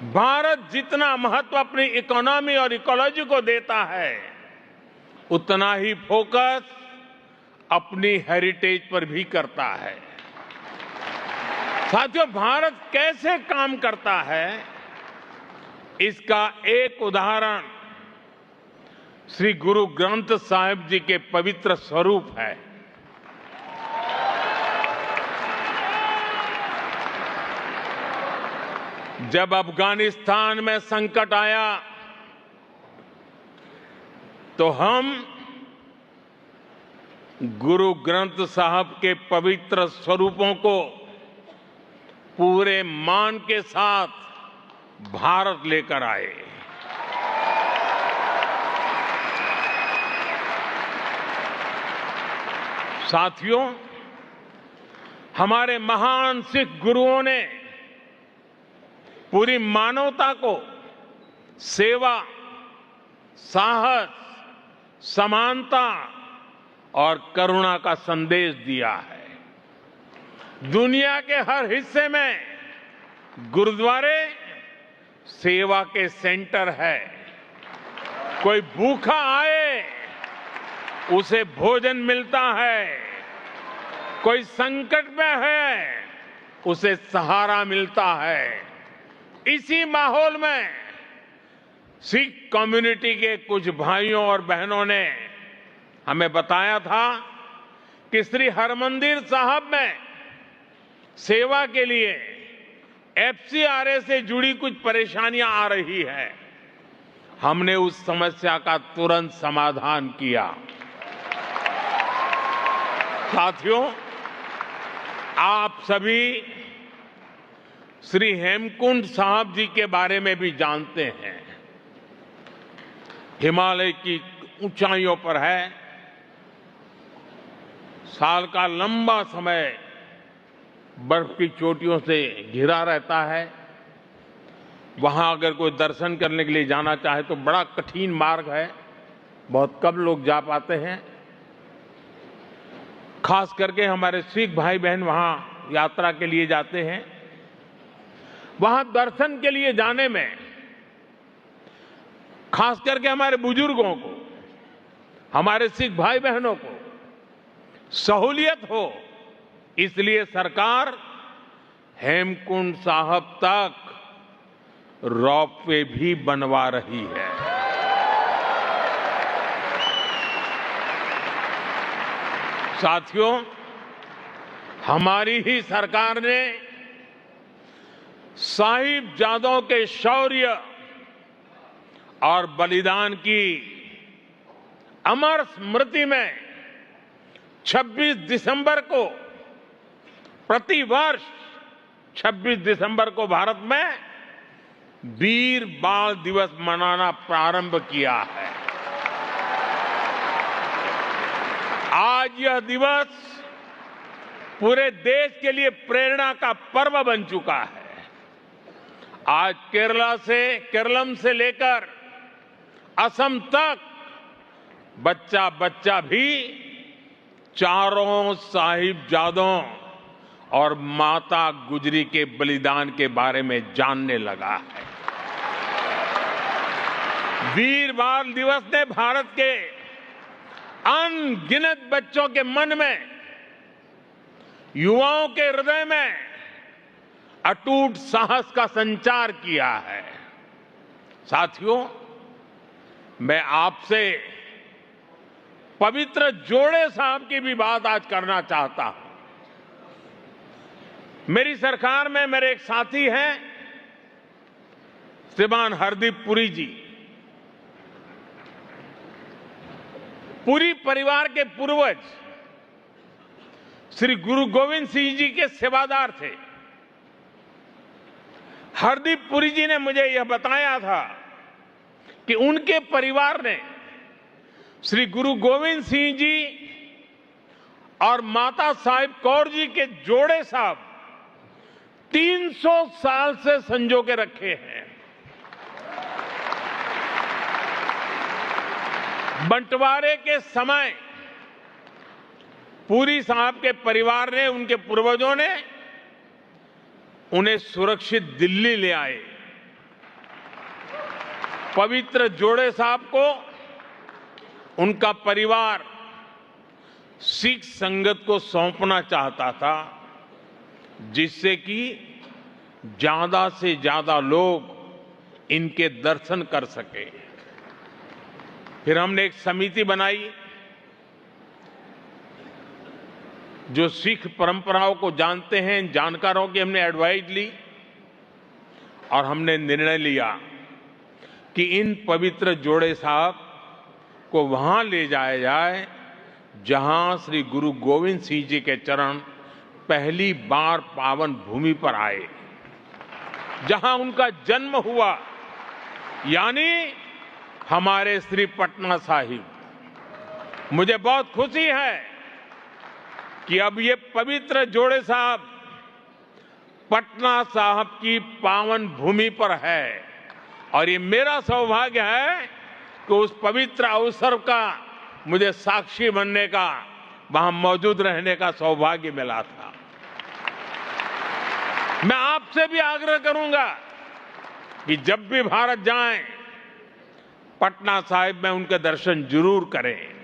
भारत जितना महत्व अपनी इकोनॉमी और इकोलॉजी को देता है, उतना ही फोकस अपनी हेरिटेज पर भी करता है। साथियों, भारत कैसे काम करता है, इसका एक उदाहरण श्री गुरु ग्रंथ साहिब जी के पवित्र स्वरूप है। जब अफगानिस्तान में संकट आया तो हम गुरु ग्रंथ साहब के पवित्र स्वरूपों को पूरे मान के साथ भारत लेकर आए। साथियों, हमारे महान सिख गुरुओं ने पूरी मानवता को सेवा, साहस, समानता और करुणा का संदेश दिया है। दुनिया के हर हिस्से में गुरुद्वारे सेवा के सेंटर है। कोई भूखा आए, उसे भोजन मिलता है। कोई संकट में है, उसे सहारा मिलता है। इसी माहौल में सिख कम्युनिटी के कुछ भाइयों और बहनों ने हमें बताया था कि श्री हरमंदिर साहब में सेवा के लिए एफसीआरए से जुड़ी कुछ परेशानियां आ रही है। हमने उस समस्या का तुरंत समाधान किया। साथियों, आप सभी श्री हेमकुंड साहब जी के बारे में भी जानते हैं। हिमालय की ऊंचाइयों पर है। साल का लंबा समय बर्फ की चोटियों से घिरा रहता है। वहां अगर कोई दर्शन करने के लिए जाना चाहे तो बड़ा कठिन मार्ग है। बहुत कम लोग जा पाते हैं। खास करके हमारे सिख भाई बहन वहां यात्रा के लिए जाते हैं। वहां दर्शन के लिए जाने में खास करके हमारे बुजुर्गों को, हमारे सिख भाई बहनों को सहूलियत हो, इसलिए सरकार हेमकुंड साहब तक रोपवे भी बनवा रही है। साथियों, हमारी ही सरकार ने साहिबजादों के शौर्य और बलिदान की अमर स्मृति में 26 दिसंबर को, प्रतिवर्ष 26 दिसंबर को भारत में वीर बाल दिवस मनाना प्रारंभ किया है। आज यह दिवस पूरे देश के लिए प्रेरणा का पर्व बन चुका है। आज केरलम से लेकर असम तक बच्चा बच्चा भी चारों साहिबजादों और माता गुजरी के बलिदान के बारे में जानने लगा है। वीर बाल दिवस ने भारत के अनगिनत बच्चों के मन में, युवाओं के हृदय में अटूट साहस का संचार किया है। साथियों, मैं आपसे पवित्र जोड़े साहब की भी बात आज करना चाहता हूं। मेरी सरकार में मेरे एक साथी हैं, श्रीमान हरदीप पुरी जी। पुरी परिवार के पूर्वज श्री गुरु गोविंद सिंह जी के सेवादार थे। हरदीप पुरी जी ने मुझे यह बताया था कि उनके परिवार ने श्री गुरु गोविंद सिंह जी और माता साहिब कौर जी के जोड़े साहब 300 साल से संजो के रखे हैं। बंटवारे के समय पुरी साहब के परिवार ने, उनके पूर्वजों ने उन्हें सुरक्षित दिल्ली ले आए पवित्र जोड़े साहब को उनका परिवार सिख संगत को सौंपना चाहता था, जिससे कि ज्यादा से ज्यादा लोग इनके दर्शन कर सके। फिर हमने एक समिति बनाई जो सिख परंपराओं को जानते हैं, जानकारों की हमने एडवाइस ली और हमने निर्णय लिया कि इन पवित्र जोड़े साहब को वहां ले जाया जाए जहां श्री गुरु गोविंद सिंह जी के चरण पहली बार पावन भूमि पर आए, जहां उनका जन्म हुआ, यानी हमारे श्री पटना साहिब। मुझे बहुत खुशी है कि अब ये पवित्र जोड़े साहब पटना साहिब की पावन भूमि पर है और ये मेरा सौभाग्य है कि उस पवित्र अवसर का मुझे साक्षी बनने का, वहां मौजूद रहने का सौभाग्य मिला था। मैं आपसे भी आग्रह करूंगा कि जब भी भारत जाएं, पटना साहिब में उनके दर्शन जरूर करें।